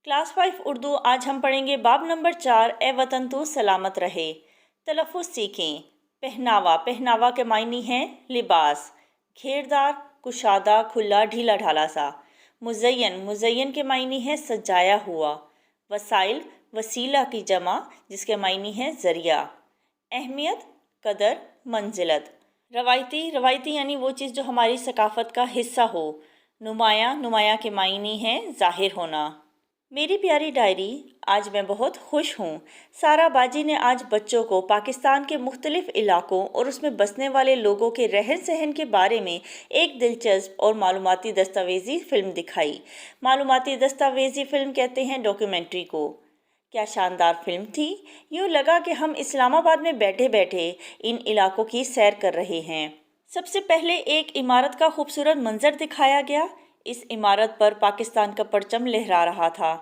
Class 5 Urdu. आज हम पढ़ेंगे बाब नंबर 4, ए वतन तू सलामत रहे। तलफ़्फ़ुज़ सीखें। पहनावा। पहनावा के मायने हैं लिबास, घेरदार, कुशादा, खुला, ढीला ढाला सा। मुज़य्यन। मुज़य्यन के मायने हैं सजाया हुआ। वसाइल। वसीला की जमा जिसके मायने हैं ज़रिया। अहमियत, कदर, मंजिलत। रवायती। रवायती यानी वो चीज़ जो हमारी सकाफ़त का हिस्सा हो। नुमाया। नुमाया के मायने हैं ज़ाहिर होना। मेरी प्यारी डायरी। आज मैं बहुत खुश हूँ। सारा बाजी ने आज बच्चों को पाकिस्तान के मुख्तलिफ इलाकों और उसमें बसने वाले लोगों के रहन सहन के बारे में एक दिलचस्प और मालूमाती दस्तावेज़ी फ़िल्म दिखाई। मालूमाती दस्तावेज़ी फ़िल्म कहते हैं डॉक्यूमेंट्री को। क्या शानदार फिल्म थी। यूँ लगा कि हम इस्लामाबाद में बैठे बैठे इन इलाकों की सैर कर रहे हैं। सबसे पहले एक इमारत का खूबसूरत मंजर दिखाया गया। इस इमारत पर पाकिस्तान का परचम लहरा रहा था।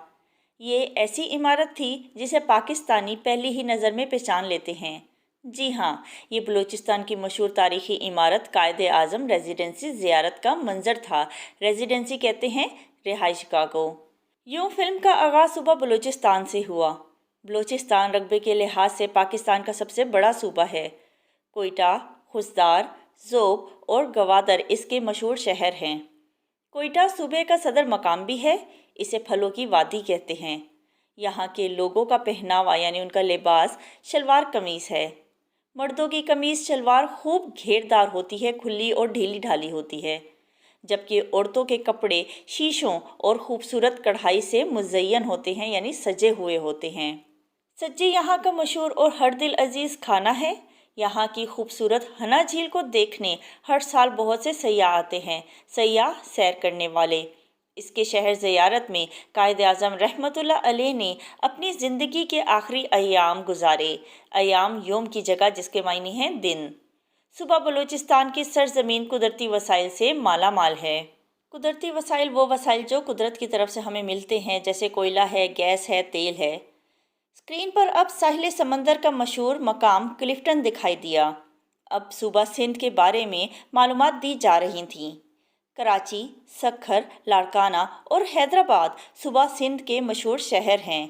ये ऐसी इमारत थी जिसे पाकिस्तानी पहली ही नज़र में पहचान लेते हैं। जी हाँ, ये बलूचिस्तान की मशहूर तारीखी इमारत कायदे आज़म रेजिडेंसी ज़ियारत का मंजर था। रेजिडेंसी कहते हैं रिहाइशगाह को। यूँ फिल्म का आगाज़ सूबा बलूचिस्तान से हुआ। बलूचिस्तान रकबे के लिहाज से पाकिस्तान का सबसे बड़ा सूबा है। कोयटा, खुसदार, ज़ोब और गवादर इसके मशहूर शहर हैं। कोयटा सूबे का सदर मकाम भी है। इसे फलों की वादी कहते हैं। यहाँ के लोगों का पहनावा यानी उनका लिबास शलवार कमीज़ है। मर्दों की कमीज़ शलवार खूब घेरदार होती है, खुली और ढीली ढाली होती है, जबकि औरतों के कपड़े शीशों और खूबसूरत कढ़ाई से मुज़य्यन होते हैं यानी सजे हुए होते हैं। सज्जी यहाँ का मशहूर और हर दिल अजीज़ खाना है। यहाँ की खूबसूरत हना झील को देखने हर साल बहुत से सयाह आते हैं। सयाह सैर करने वाले। इसके शहर ज़ियारत में कायद आज़म रहमतुल्लाह अलैह ने अपनी ज़िंदगी के आखिरी अयाम गुजारे। अयाम योम की जगह जिसके मायने हैं दिन। सुबह बलूचिस्तान की सरजमीन कुदरती वसाइल से माला माल है। कुदरती वसाइल वो वसाइल जो कुदरत की तरफ से हमें मिलते हैं, जैसे कोयला है, गैस है, तेल है। स्क्रीन पर अब साहिल समंदर का मशहूर मकाम क्लिफ्टन दिखाई दिया। अब सूबा सिंध के बारे में मालूमात दी जा रही थीं। कराची, सक्खर, लाड़काना और हैदराबाद सूबा सिंध के मशहूर शहर हैं।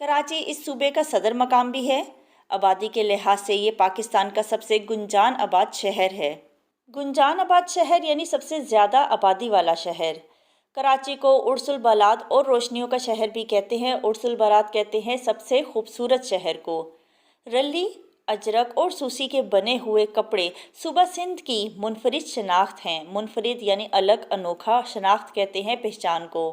कराची इस सूबे का सदर मकाम भी है। आबादी के लिहाज से ये पाकिस्तान का सबसे गुंजान आबाद शहर है। गुंजान आबाद शहर यानी सबसे ज़्यादा आबादी वाला शहर। कराची को उर्सुल बलाद और रोशनियों का शहर भी कहते हैं। उर्सुल बलाद कहते हैं सबसे खूबसूरत शहर को। रली, अजरक और सूसी के बने हुए कपड़े सूबा सिंध की मुनफरिद शनाख्त हैं। मुनफरिद यानी अलग, अनोखा। शनाख्त कहते हैं पहचान को।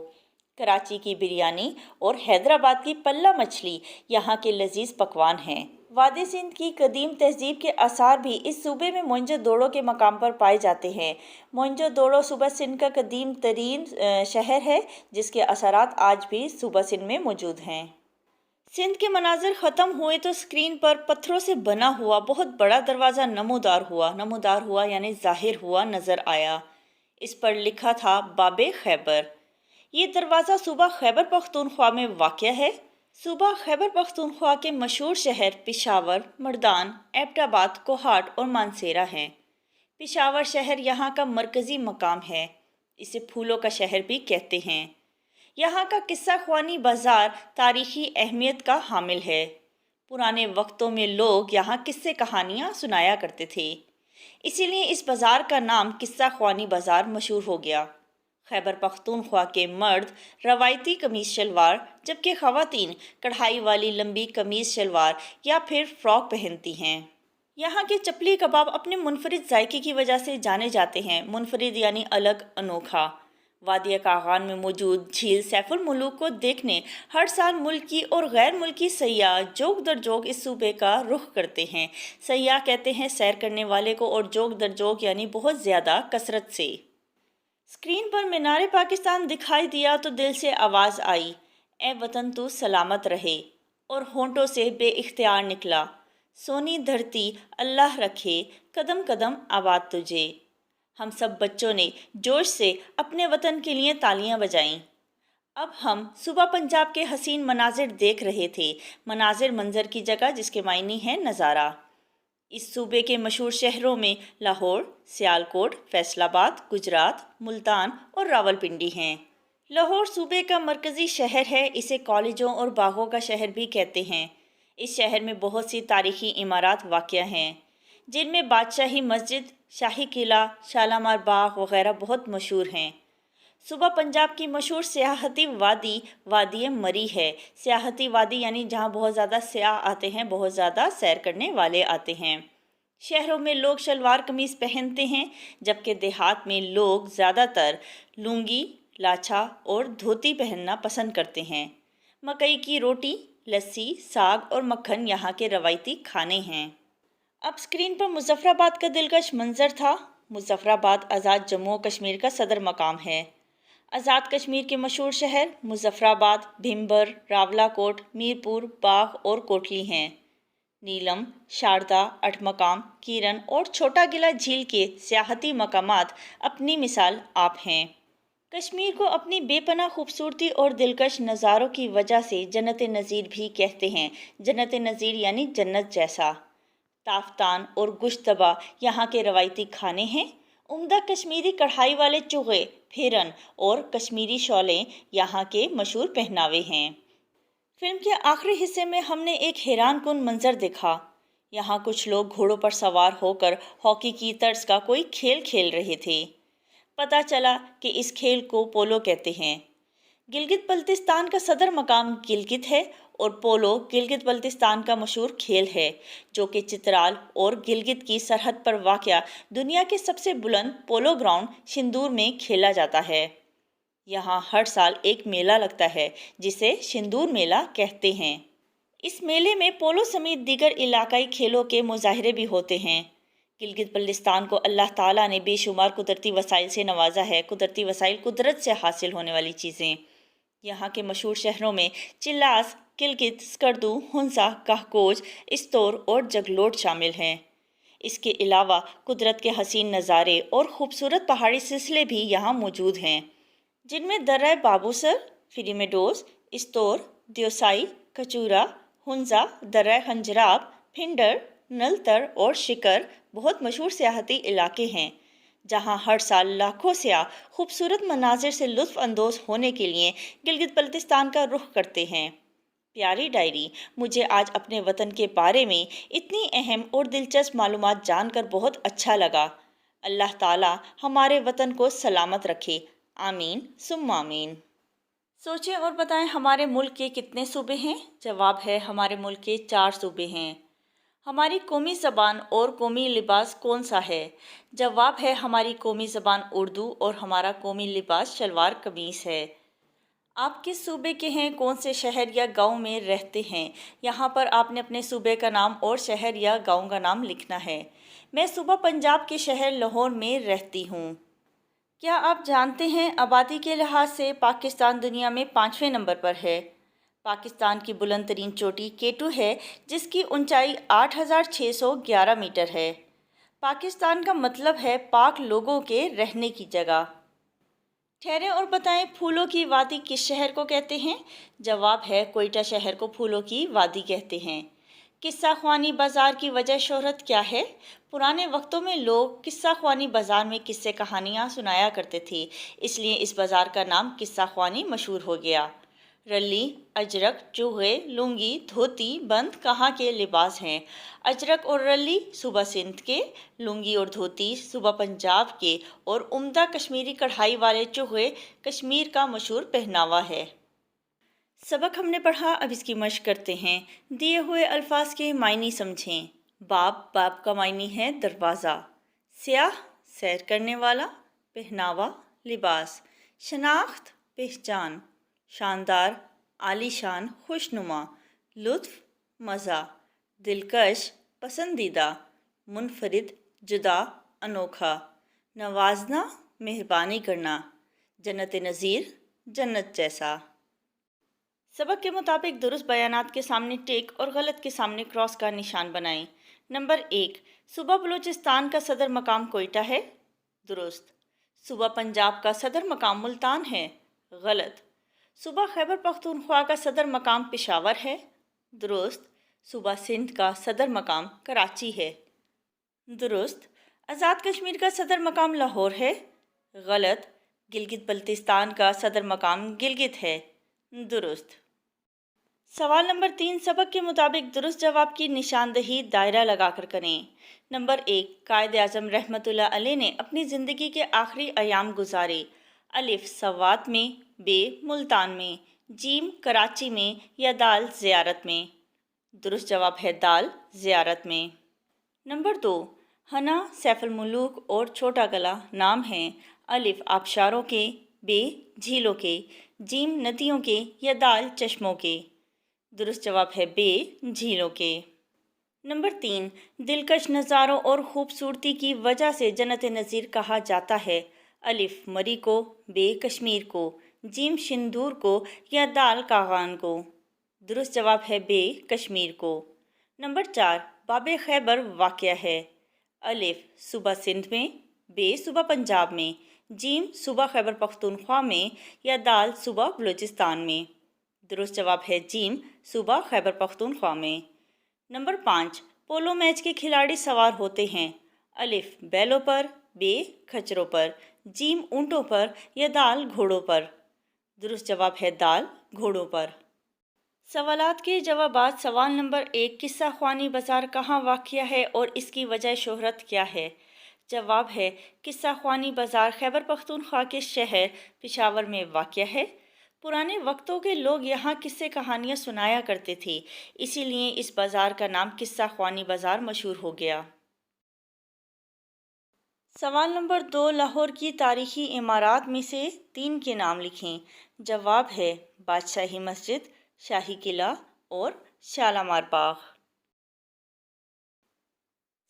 कराची की बिरयानी और हैदराबाद की पल्ला मछली यहाँ के लजीज पकवान हैं। वादी सिंध की कदीम तहजीब के आसार भी इस सूबे में मोइंजो-दड़ो के मकाम पर पाए जाते हैं। मोइंजो-दड़ो सूबा सिंध का कदीम तरीन शहर है जिसके असरात आज भी सूबा सिंध में मौजूद हैं। सिंध के मनाजिर ख़त्म हुए तो स्क्रीन पर पत्थरों से बना हुआ बहुत बड़ा दरवाज़ा नमूदार हुआ। नमूदार हुआ यानी ज़ाहिर हुआ नज़र आया। इस पर लिखा था बाबे खैबर। ये दरवाज़ा सूबा खैबर पख्तूनख्वा में वाक़या है। सूबा खैबर पख्तूनख्वा के मशहूर शहर पिशावर, मर्दान, एबटाबाद, कोहाट और मानसेरा हैं। पिशावर शहर यहाँ का मरकज़ी मकाम है। इसे फूलों का शहर भी कहते हैं। यहाँ का किस्सा ख्वानी बाज़ार तारीख़ी अहमियत का हामिल है। पुराने वक्तों में लोग यहाँ किस्से कहानियाँ सुनाया करते थे, इसीलिए इस बाज़ार का नाम किस्सा ख्वानी बाज़ार मशहूर हो गया। खैबर पख्तूनख्वा के मर्द रवायती कमीज़ शलवार, जबकि ख़वातीन कढ़ाई वाली लंबी कमीज़ शलवार या फिर फ़्रॉक पहनती हैं। यहाँ के चपली कबाब अपने मुनफरिद जायके की वजह से जाने जाते हैं। मुनफरिद यानी अलग, अनोखा। वादिया कागान में मौजूद झील सैफुल मुलूक को देखने हर साल मुल्की और गैर मुल्की सयाह जोग दर जोग इस सूबे का रुख करते हैं। सयाह कहते हैं सैर करने वाले को और जोग दर जोग यानी बहुत ज़्यादा कसरत से। स्क्रीन पर मीनार पाकिस्तान दिखाई दिया तो दिल से आवाज़ आई, ए वतन तू सलामत रहे, और होंठों से बेइख्तियार निकला, सोनी धरती अल्लाह रखे, कदम कदम आबाद तुझे। हम सब बच्चों ने जोश से अपने वतन के लिए तालियां बजाईं। अब हम सुबह पंजाब के हसीन मनाजिर देख रहे थे। मनाजिर मंजर की जगह जिसके मायने हैं नज़ारा। इस सूबे के मशहूर शहरों में लाहौर, सियालकोट, फैसलाबाद, गुजरात, मुल्तान और रावलपिंडी हैं। लाहौर सूबे का मरकज़ी शहर है। इसे कॉलेजों और बागों का शहर भी कहते हैं। इस शहर में बहुत सी तारीखी इमारत वाक़या हैं, जिनमें बादशाही मस्जिद, शाही किला, शालामार बाग वग़ैरह बहुत मशहूर हैं। सूबा पंजाब की मशहूर सियाहती वादी वादी मरी है। सियाहती वादी यानी जहाँ बहुत ज़्यादा सियाह आते हैं, बहुत ज़्यादा सैर करने वाले आते हैं। शहरों में लोग शलवार कमीज़ पहनते हैं, जबकि देहात में लोग ज़्यादातर लुंगी, लाछा और धोती पहनना पसंद करते हैं। मकई की रोटी, लस्सी, साग और मक्खन यहाँ के रवायती खाने हैं। अब स्क्रीन पर मुजफ्फराबाद का दिलकश मंजर था। मुजफ्फराबाद आज़ाद जम्मू कश्मीर का सदर मकाम है। आज़ाद कश्मीर के मशहूर शहर मुजफ्फराबाद, भिम्बर, रावलाकोट, मीरपुर, बाग और कोटली हैं। नीलम, शारदा, अठमकाम, कीरन और छोटा गिला झील के सियाहती मकामात अपनी मिसाल आप हैं। कश्मीर को अपनी बेपनाह खूबसूरती और दिलकश नज़ारों की वजह से जन्नत नज़ीर भी कहते हैं। जन्नत नज़ीर यानी जन्नत जैसा। ताफ्तान और गुश्तबा यहाँ के रवायती खाने हैं। उम्दा कश्मीरी कढ़ाई वाले चुगे, फेरन और कश्मीरी शॉलें यहाँ के मशहूर पहनावे हैं। फिल्म के आखिरी हिस्से में हमने एक हैरान कुन मंजर देखा। यहाँ कुछ लोग घोड़ों पर सवार होकर हॉकी की तर्ज का कोई खेल खेल रहे थे। पता चला कि इस खेल को पोलो कहते हैं। गिलगित बल्तिस्तान का सदर मकाम गिलगित है और पोलो गिलगित बल्तिस्तान का मशहूर खेल है, जो कि चित्राल और गिलगित की सरहद पर वाक़या दुनिया के सबसे बुलंद पोलो ग्राउंड शिंदूर में खेला जाता है। यहाँ हर साल एक मेला लगता है, जिसे शिंदूर मेला कहते हैं। इस मेले में पोलो समेत दीगर इलाकाई खेलों के मुजाहरे भी होते हैं। गिलगित बल्तिस्तान को अल्लाह ताला ने बेशुमार कुदरती वसाइल से नवाजा है। कुदरती वसाइल कुदरत से हासिल होने वाली चीज़ें। यहाँ के मशहूर शहरों में चिल्लास, गिलगित, स्कर्दू, हुंसा, कहकोज, इस्तोर और जगलोट शामिल हैं। इसके अलावा कुदरत के हसीन नज़ारे और ख़ूबसूरत पहाड़ी सिलसिले भी यहाँ मौजूद हैं, जिनमें दर्रा बाबूसर, फिरीमेडोस, इस्तोर, द्योसाई, कचूरा, हुंजा, दर्रा खंजराब, फिंडर, नलतर और शिकर बहुत मशहूर सियाहती इलाके हैं, जहां हर साल लाखों सियाह खूबसूरत मनाजिर से लुत्फ़ अंदोज़ होने के लिए गिलगित बल्तिस्तान का रुख करते हैं। प्यारी डायरी, मुझे आज अपने वतन के बारे में इतनी अहम और दिलचस्प मालूमात जानकर बहुत अच्छा लगा। अल्लाह ताला हमारे वतन को सलामत रखे। आमीन सुम्मा आमीन। सोचें और बताएं, हमारे मुल्क के कितने सूबे हैं? जवाब है, हमारे मुल्क के 4 सूबे हैं। हमारी कौमी ज़बान और कौमी लिबास कौन सा है? जवाब है, हमारी कौमी ज़बान उर्दू और हमारा कौमी लिबास शलवार कमीज़ है। आप किस सूबे के हैं? कौन से शहर या गांव में रहते हैं? यहाँ पर आपने अपने सूबे का नाम और शहर या गांव का नाम लिखना है। मैं सूबा पंजाब के शहर लाहौर में रहती हूँ। क्या आप जानते हैं, आबादी के लिहाज से पाकिस्तान दुनिया में 5वें नंबर पर है। पाकिस्तान की बुलंद तरीन चोटी केटू है, जिसकी ऊंचाई 8611 मीटर है। पाकिस्तान का मतलब है पाक लोगों के रहने की जगह। ठहरें और बताएं, फूलों की वादी किस शहर को कहते हैं? जवाब है, कोयटा शहर को फूलों की वादी कहते हैं। किस्सा ख्वानी बाज़ार की वजह शोहरत क्या है? पुराने वक्तों में लोग किस्सा ख्वानी बाज़ार में किस्से कहानियाँ सुनाया करते थे, इसलिए इस बाज़ार का नाम किस्सा ख्वानी मशहूर हो गया। रली, अजरक, चूहे, लुंगी, धोती, बंद कहाँ के लिबास हैं? अजरक और रली सूबा सिंध के, लुंगी और धोती सूबा पंजाब के और उम्दा कश्मीरी कढ़ाई वाले चूहे कश्मीर का मशहूर पहनावा है। सबक हमने पढ़ा, अब इसकी मशक करते हैं। दिए हुए अल्फाज के मायने समझें। बाब, बाब का मायने है दरवाज़ा। स्याह, सैर करने वाला। पहनावा, लिबास। शनाख्त, पहचान। शानदार, आलीशान, खुशनुमा। लुत्फ़, मज़ा। दिलकश, पसंदीदा। मुनफरिद, जुदा, अनोखा। नवाजना, मेहरबानी करना। जन्नत नज़ीर, जन्नत जैसा। सबक के मुताबिक दुरुस्त बयानात के सामने टिक और गलत के सामने क्रॉस का निशान बनाएं। नंबर 1, सूबा बलूचिस्तान का सदर मकाम कोयटा है। दुरुस्त। सूबा पंजाब का सदर मकाम मुल्तान है। गलत। सूबा खैबर पख्तूनख्वा का सदर मकाम पेशावर है। दुरुस्त। सूबा सिंध का सदर मकाम कराची है। दुरुस्त। आज़ाद कश्मीर का सदर मकाम लाहौर है। गलत। گلگت بلتستان کا صدر مقام گلگت ہے، درست۔ سوال نمبر 3 سبق کے مطابق درست جواب کی نشاندہی دائرہ لگا کر کریں۔ نمبر 1 قائد اعظم رحمۃ اللہ علیہ نے اپنی زندگی کے آخری ایام گزارے۔ الف سوات میں، ب ملتان میں، جیم کراچی میں یا دال زیارت میں؟ درست جواب ہے دال زیارت میں۔ نمبر 2 ہنا سیف الملوک اور چھوٹا گلہ نام ہیں، الف آبشاروں کے، ب جھیلوں کے، جیم ندیوں کے یا دال چشموں کے؟ درست جواب ہے ب جھیلوں کے۔ نمبر 3 دلکش نظاروں اور خوبصورتی کی وجہ سے جنت نظیر کہا جاتا ہے، الف مری کو، ب کشمیر کو، جیم شندور کو یا دال کاغان کو؟ درست جواب ہے ب کشمیر کو۔ نمبر 4 باب خیبر واقع ہے، الف صوبہ سندھ میں، ب صوبہ پنجاب میں، جیم صوبہ خیبر پختونخوا میں یا دال صوبہ بلوچستان میں؟ درست جواب ہے جیم صوبہ خیبر پختونخوا میں۔ نمبر 5 پولو میچ کے کھلاڑی سوار ہوتے ہیں، الف بیلوں پر، ب کھچروں پر، جیم اونٹوں پر یا دال گھوڑوں پر؟ درست جواب ہے دال گھوڑوں پر۔ سوالات کے جوابات۔ سوال نمبر 1 قصہ خوانی بازار کہاں واقع ہے اور اس کی وجہ شہرت کیا ہے؟ جواب ہے قصہ خوانی بازار خیبر پختونخوا کے شہر پشاور میں واقع ہے۔ پرانے وقتوں کے لوگ یہاں قصے کہانیاں سنایا کرتے تھے، اسی لیے اس بازار کا نام قصہ خوانی بازار مشہور ہو گیا۔ سوال نمبر 2 لاہور کی تاریخی عمارات میں سے 3 کے نام لکھیں۔ جواب ہے بادشاہی مسجد، شاہی قلعہ اور شالامار باغ۔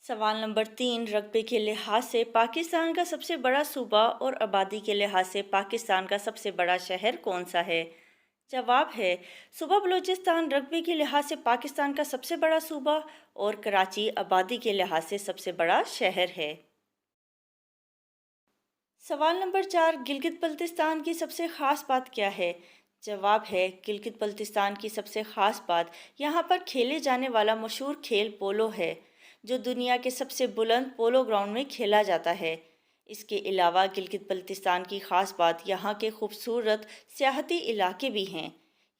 سوال نمبر 3 رقبے کے لحاظ سے پاکستان کا سب سے بڑا صوبہ اور آبادی کے لحاظ سے پاکستان کا سب سے بڑا شہر کون سا ہے؟ جواب ہے صوبہ بلوچستان رقبے کے لحاظ سے پاکستان کا سب سے بڑا صوبہ اور کراچی آبادی کے لحاظ سے سب سے بڑا شہر ہے۔ سوال نمبر 4 گلگت بلتستان کی سب سے خاص بات کیا ہے؟ جواب ہے گلگت بلتستان کی سب سے خاص بات یہاں پر کھیلے جانے والا مشہور کھیل پولو ہے، جو دنیا کے سب سے بلند پولو گراؤنڈ میں کھیلا جاتا ہے۔ اس کے علاوہ گلگت بلتستان کی خاص بات یہاں کے خوبصورت سیاحتی علاقے بھی ہیں۔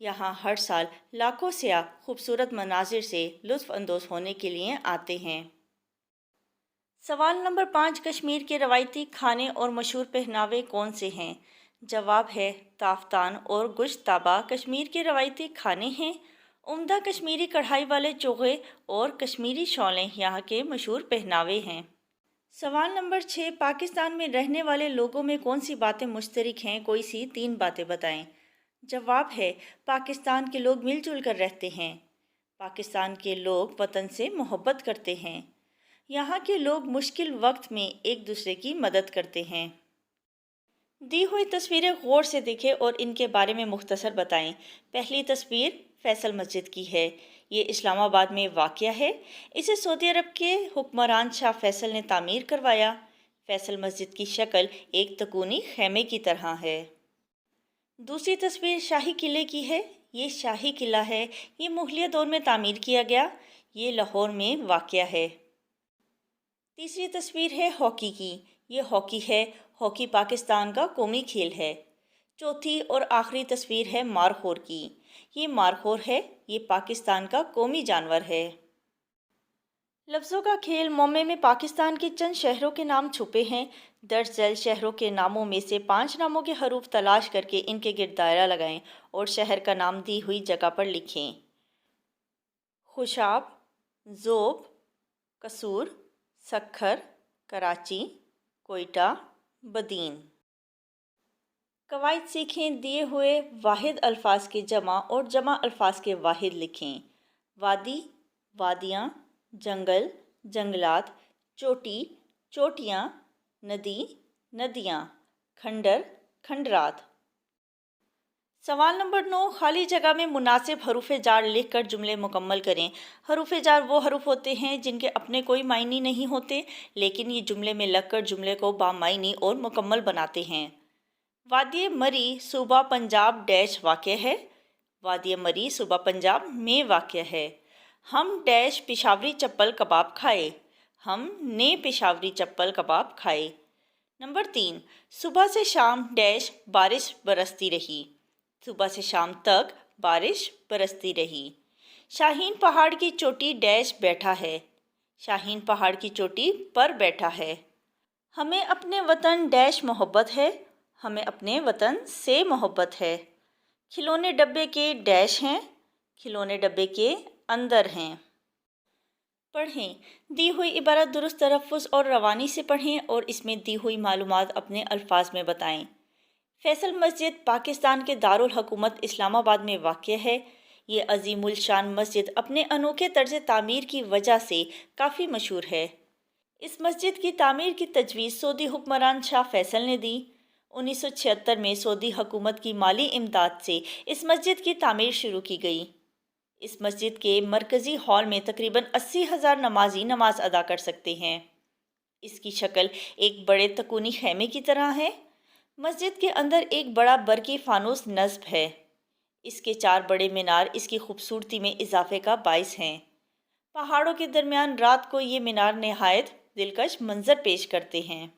یہاں ہر سال لاکھوں سیاح خوبصورت مناظر سے لطف اندوز ہونے کے لیے آتے ہیں۔ سوال نمبر 5 کشمیر کے روایتی کھانے اور مشہور پہناوے کون سے ہیں؟ جواب ہے تافتان اور گوشت تابہ کشمیر کے روایتی کھانے ہیں۔ عمدہ کشمیری کڑھائی والے چوغے اور کشمیری شالیں یہاں کے مشہور پہناوے ہیں۔ سوال نمبر 6 پاکستان میں رہنے والے لوگوں میں کون سی باتیں مشترک ہیں؟ کوئی سی 3 باتیں بتائیں۔ جواب ہے پاکستان کے لوگ مل جل کر رہتے ہیں۔ پاکستان کے لوگ وطن سے محبت کرتے ہیں۔ یہاں کے لوگ مشکل وقت میں ایک دوسرے کی مدد کرتے ہیں۔ دی ہوئی تصویریں غور سے دیکھیں اور ان کے بارے میں مختصر بتائیں۔ پہلی تصویر فیصل مسجد کی ہے، یہ اسلام آباد میں واقع ہے۔ اسے سعودی عرب کے حکمران شاہ فیصل نے تعمیر کروایا۔ فیصل مسجد کی شکل ایک تکونی خیمے کی طرح ہے۔ دوسری تصویر شاہی قلعے کی ہے، یہ شاہی قلعہ ہے، یہ مغلیہ دور میں تعمیر کیا گیا، یہ لاہور میں واقع ہے۔ تیسری تصویر ہے ہاکی کی، یہ ہاکی ہے، ہاکی پاکستان کا قومی کھیل ہے۔ چوتھی اور آخری تصویر ہے مارخور کی، یہ مارخور ہے، یہ پاکستان کا قومی جانور ہے۔ لفظوں کا کھیل مومے میں پاکستان کے چند شہروں کے نام چھپے ہیں۔ درج ذیل شہروں کے ناموں میں سے 5 ناموں کے حروف تلاش کر کے ان کے گرد دائرہ لگائیں اور شہر کا نام دی ہوئی جگہ پر لکھیں۔ خوشاب، ذوب، قصور، سکھر، کراچی، کوئٹہ، بدین۔ قواعد سیکھیں، دیے ہوئے واحد الفاظ کے جمع اور جمع الفاظ کے واحد لکھیں۔ وادی، وادیاں، جنگل، جنگلات، چوٹی، چوٹیاں، ندی، ندیاں، کھنڈر، کھنڈرات۔ سوال نمبر 9 خالی جگہ میں مناسب حروف جار لکھ کر جملے مکمل کریں۔ حروف جار وہ حروف ہوتے ہیں جن کے اپنے کوئی معنی نہیں ہوتے، لیکن یہ جملے میں لگ کر جملے کو بامعنی اور مکمل بناتے ہیں۔ وادی مری صوبہ پنجاب ڈیش واقع ہے۔ وادی مری صوبہ پنجاب میں واقع ہے۔ ہم ڈیش پشاوری چپل کباب کھائے۔ ہم نے پشاوری چپل کباب کھائے۔ नंबर 3, सुबह से शाम डैश बारिश बरसती रही। सुबह से शाम तक बारिश बरसती रही। शाहीन पहाड़ की चोटी डैश बैठा है। शाहीन पहाड़ की चोटी पर बैठा है। हमें अपने वतन डैश मोहब्बत है। हमें अपने वतन से मोहब्बत है। खिलौने डब्बे के डैश हैं। खिलौने डब्बे के अंदर हैं। पढ़ें। दी हुई इबारत दुरुस्त तलफ़्फ़ुज़ और रवानी से पढ़ें और इसमें दी हुई मालूमात अपने अल्फाज में बताएं। फैसल मस्जिद पाकिस्तान के दारुल हुकूमत इस्लामाबाद में वाक़िअ है। ये अज़ीमुल शान मस्जिद अपने अनोखे तर्ज़ तामीर की वजह से काफ़ी मशहूर है। इस मस्जिद की तामीर की तजवीज़ सऊदी हुक्मरान शाह फैसल ने दी। 1976 में सऊदी हुकूमत की माली इमदाद से इस मस्जिद की तामीर शुरू की गई। इस मस्जिद के मरकज़ी हॉल में तकरीबन 80,000 नमाजी नमाज अदा कर सकते हैं। इसकी शक्ल एक बड़े तकूनी खैमे की तरह है। मस्जिद के अंदर एक बड़ा बरकी फानूस नस्ब है। इसके 4 बड़े मीनार इसकी खूबसूरती में इजाफे का बाइस हैं। पहाड़ों के दरमियान रात को ये मीनार नहायत दिलकश मंजर पेश करते हैं।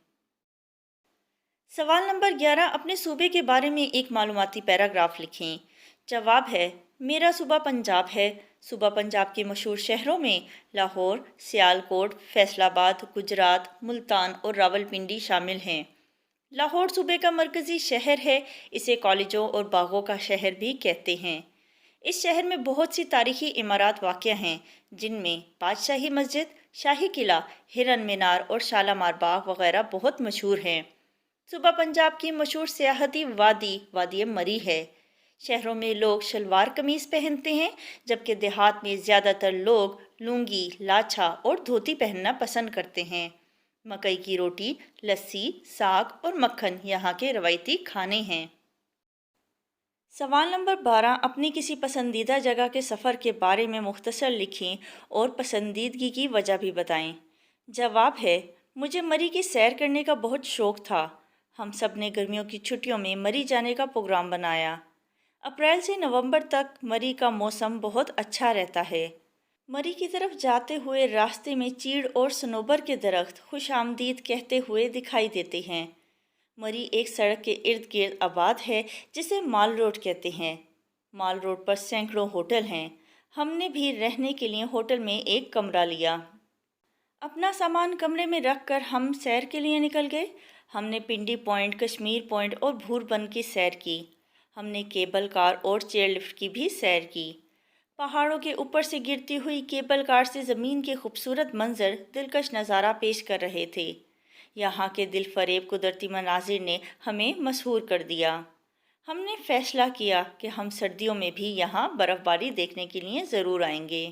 सवाल नंबर 11, अपने सूबे के बारे में एक मालूमाती पैराग्राफ लिखें। जवाब है, मेरा सूबा पंजाब है। सूबा पंजाब के मशहूर शहरों में लाहौर, सियालकोट, फैसलाबाद, गुजरात, मुल्तान और रावलपिंडी शामिल हैं। लाहौर सूबे का मरकज़ी शहर है। इसे कॉलेजों और बागों का शहर भी कहते हैं। इस शहर में बहुत सी तारीखी इमारत वाक़िअ हैं, जिनमें बादशाही मस्जिद, शाही किला, हिरन मीनार और शालामार बाग वगैरह बहुत मशहूर हैं। सूबा पंजाब की मशहूर सियाहती वादी वादी मरी है। शहरों में लोग शलवार कमीज़ पहनते हैं, जबकि देहात में ज़्यादातर लोग लुंगी, लाछा और धोती पहनना पसंद करते हैं। मकई की रोटी, लस्सी, साग और मक्खन यहाँ के रवायती खाने हैं। सवाल नंबर 12, अपनी किसी पसंदीदा जगह के सफ़र के बारे में मुख्तसर लिखें और पसंदीदगी की वजह भी बताएं। जवाब है, मुझे मरी की सैर करने का बहुत शौक़ था। हम सब ने गर्मियों की छुट्टियों में मरी जाने का प्रोग्राम बनाया। अप्रैल से नवंबर तक मरी का मौसम बहुत अच्छा रहता है। मरी की तरफ जाते हुए रास्ते में चीड़ और सनोबर के दरख्त खुश आमदीद कहते हुए दिखाई देते हैं। मरी एक सड़क के इर्द गिर्द आबाद है, जिसे माल रोड कहते हैं। माल रोड पर सैकड़ों होटल हैं। हमने भी रहने के लिए होटल में एक कमरा लिया। अपना सामान कमरे में रख कर हम सैर के लिए निकल गए। हमने पिंडी पॉइंट, कश्मीर पॉइंट और भूरबन की सैर की। हमने केबल कार और चेयर लिफ्ट की भी सैर की। पहाड़ों के ऊपर से गिरती हुई केबल कार से ज़मीन के खूबसूरत मंजर दिलकश नज़ारा पेश कर रहे थे। यहाँ के दिल फरेब कुदरती मनाजिर ने हमें मसहूर कर दिया। हमने फ़ैसला किया कि हम सर्दियों में भी यहाँ बर्फ़बारी देखने के लिए ज़रूर आएंगे।